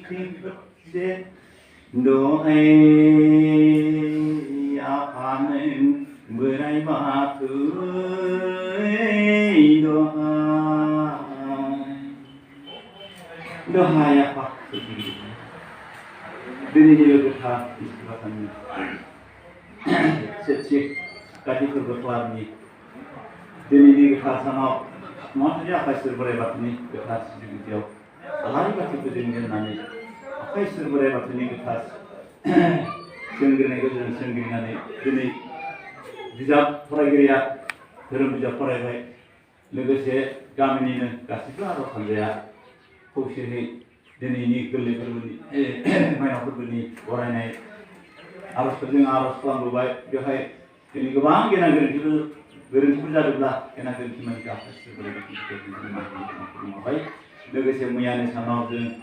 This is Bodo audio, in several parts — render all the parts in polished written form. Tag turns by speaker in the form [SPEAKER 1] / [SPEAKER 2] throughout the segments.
[SPEAKER 1] 끝에 너의 아파는 뭐라이 마트의 너하야 박수 너희들이 다 이스라엘입니다. 세치 Kati pwrbw ni. Dini di sana maksudnya apa serberebat ni ketas juga. Sehari pasti kejadian nani. Apa serberebat ni ketas. Senggernya kejadian senggernya ni. Dini bijak peragria, terus bijak peragai. Legasi gami ni kasih pelaro sanjaya. Fokus ni dini ni kerja berbunyi. Main apa berbunyi orang ni. Harus kerja harus pelan berbaik. Johai ini kebang kena gerin jadulah kena gerin mereka pasti berada di rumah baik. Legasi muyane sama orang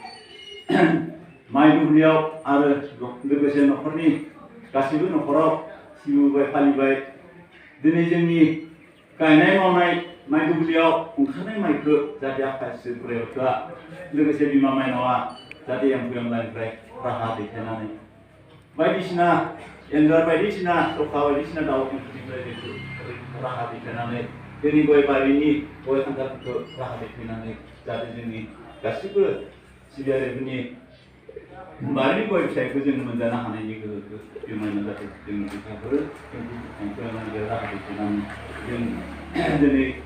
[SPEAKER 1] main beliau ada legasi nokor ni kasih tu nokorau siu baik pali baik. Dini jengi kainai mau main beliau ungkapnya main ke jadi apa sih berada. Legasi bima main awak jadi yang punya lain baik rahat di sana ni. Baik di sana. Yang baik di sana, sofa di sana tahu kita itu rahat di sana ni. Jadi boy bari ni, boy angkat itu rahat di sana ni. Jadi ini kasih ke siapa ni? Bari boy saya kerja menjana hanya ini ke cuma nak jadi kita ber, yang kita rahat di sana ni. Jadi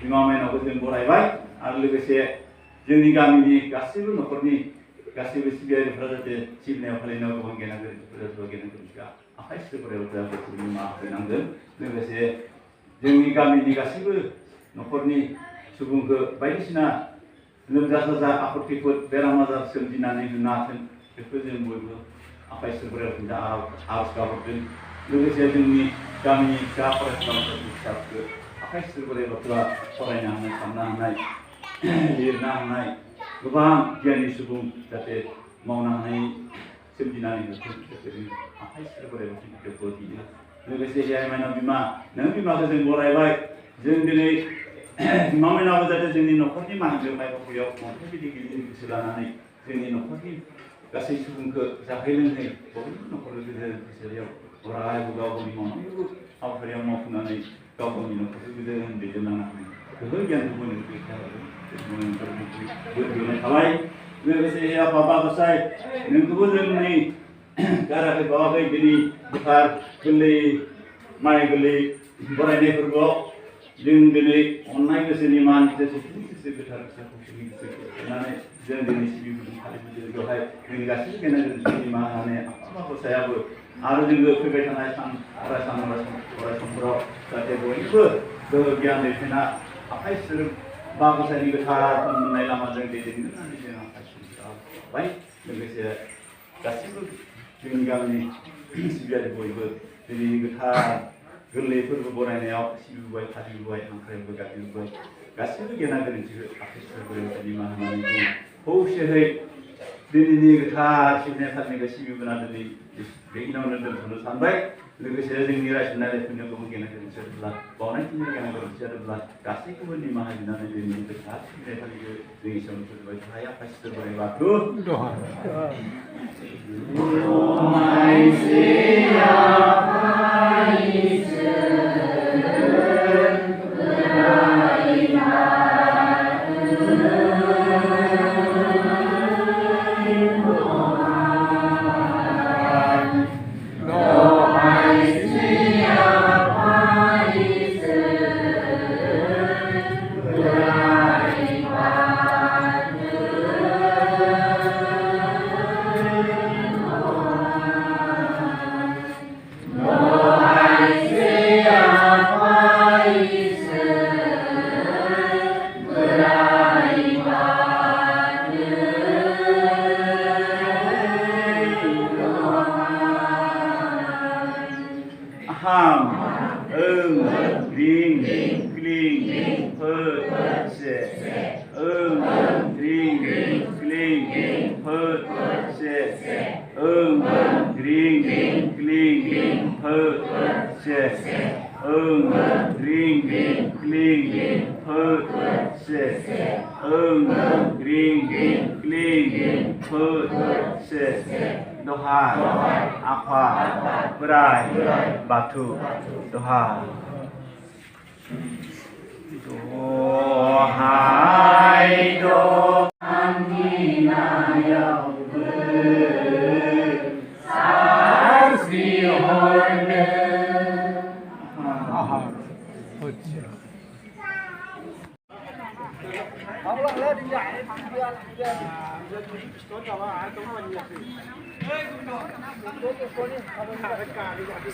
[SPEAKER 1] imam yang aku jadi borai baik, arlo kesya jadi kami ni kasih lu nak pergi kasih siapa berada di sini apa lain aku mungkin ada berada bagian itu. Apa itu berada di rumah penanggal, legasi jengi kami ni kasih ber, nopor ni subung ke baik sina, lembaga saja apa pikir beramazar semjina ni gunakan, itu jengi boleh apa itu berada di harus kau pun, legasi jengi kami siapa yang siapa ke, apa itu berada orang yang sama naik, lirna naik, kebang jadi subung jadi mau naik. Sembilan ini terjadi apa sih berapa kita berdiri. Legasi saya mana bima kesenggol borai baik. Jadi bima mana apa saja jadi nokor ni mah jadi baik aku ya. Mungkin di gini selana ni jadi nokor ni kasih sebung ke sahaja ni. Boleh nokor itu jadi selia orang buka bumi mana itu apa yang mau punya ni kau bumi nokor itu jadi di jalan ni. Kemudian tu pun kita kemudian terjadi berdua kalai. Legasi apa besar, nengkubulan ni, cara kebawa ke jadi besar, geli, mai geli, berai ni pergo, jeng geli, online kesini man, sesuatu besar besar kucing itu, nane jeng geli siu hari itu juga, negasi kena kesini man, nane apa saya ber, ada juga kegiatan orang sempro, sahaja boleh ber, kegiatan di sana, apa isu bagus ini besar, mengenai lama jeng di sini, nane jeng baik, legasi kasih tu dengan ni siapa boleh ber, jadi kita gerlei pwrbw ni awak siapa boleh tadi boleh angkai berganti boleh, kasih tu kena kerja apa sih boleh tadi mana ni, fokus ni kita siapa tadi kasih benar ni, begini orang tu terus sampai, legasi ni rasional punya kemungkinan kerja belah, bawah ni kena kerja belah, kasih tu ni mana ni kita siapa tadi ni semua tu boleh saya pasti boleh waktu. Domai siapa doha apa berai batu doha dohai do aminaya bersasi horne
[SPEAKER 2] không là lên đi dạy giờ có cho nó ai cũng mình nhiều gì cô đi không phải cả đi dạy đi